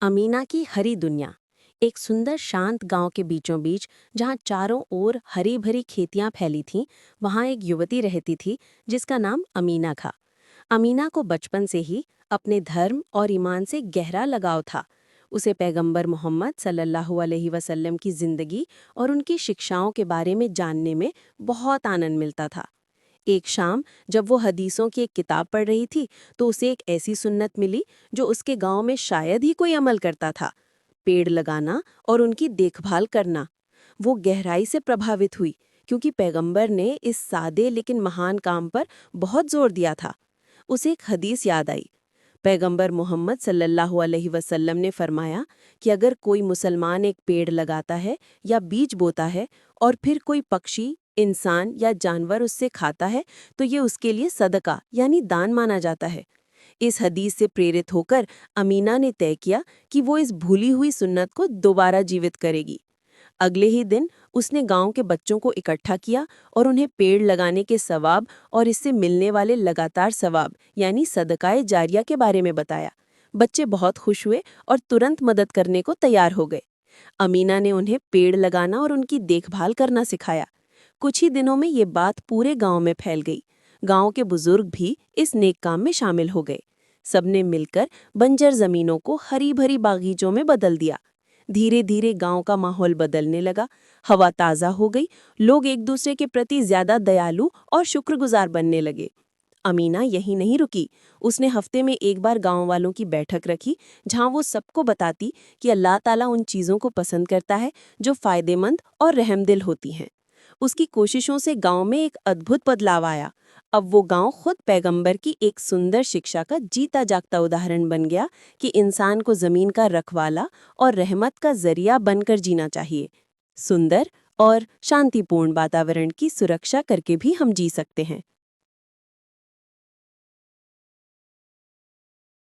अमीना की हरी दुनिया। एक सुंदर शांत गांव के बीचों बीच, जहां चारों ओर हरी भरी खेतियां फैली थीं, वहां एक युवती रहती थी जिसका नाम अमीना था। अमीना को बचपन से ही अपने धर्म और ईमान से गहरा लगाव था। उसे पैगंबर मोहम्मद सल्लल्लाहु अलैहि वसल्लम की जिंदगी और उनकी शिक्षाओं के बारे में जानने में बहुत आनंद मिलता था। एक शाम जब वो हदीसों की एक किताब पढ़ रही थी, तो उसे एक ऐसी सुन्नत मिली जो उसके गांव में शायद ही कोई अमल करता था: पेड़ लगाना और उनकी देखभाल करना। वो गहराई से प्रभावित हुई, क्योंकि पैगंबर ने इस सादे लेकिन महान काम पर बहुत जोर दिया था। उसे एक हदीस याद आई। पैगंबर मोहम्मद सल्लल्लाहु अलैहि वसल्लम ने फरमाया कि अगर कोई मुसलमान एक पेड़ लगाता है या बीज बोता है और फिर कोई पक्षी, इंसान या जानवर उससे खाता है, तो ये उसके लिए सदका यानी दान माना जाता है। इस हदीस से प्रेरित होकर अमीना ने तय किया कि वो इस भूली हुई सुन्नत को दोबारा जीवित करेगी। अगले ही दिन उसने गांव के बच्चों को इकट्ठा किया और उन्हें पेड़ लगाने के सवाब और इससे मिलने वाले लगातार सवाब यानी सदकाए जारिया के बारे में बताया। बच्चे बहुत खुश हुए और तुरंत मदद करने को तैयार हो गए। अमीना ने उन्हें पेड़ लगाना और उनकी देखभाल करना सिखाया। कुछ ही दिनों में ये बात पूरे गांव में फैल गई। गांव के बुजुर्ग भी इस नेक काम में शामिल हो गए। सबने मिलकर बंजर जमीनों को हरी भरी बागीचों में बदल दिया। धीरे धीरे गांव का माहौल बदलने लगा। हवा ताज़ा हो गई। लोग एक दूसरे के प्रति ज्यादा दयालु और शुक्रगुजार बनने लगे। अमीना यहीं नहीं रुकी। उसने हफ्ते में एक बार गांव वालों की बैठक रखी, जहां वो सबको बताती कि अल्लाह ताला उन चीज़ों को पसंद करता है जो फ़ायदेमंद और रहमदिल होती हैं। उसकी कोशिशों से गांव में एक अद्भुत बदलाव आया। अब वो गांव खुद पैगंबर की एक सुंदर शिक्षा का जीता जागता उदाहरण बन गया कि इंसान को ज़मीन का रखवाला और रहमत का जरिया बनकर जीना चाहिए। सुंदर और शांतिपूर्ण वातावरण की सुरक्षा करके भी हम जी सकते हैं।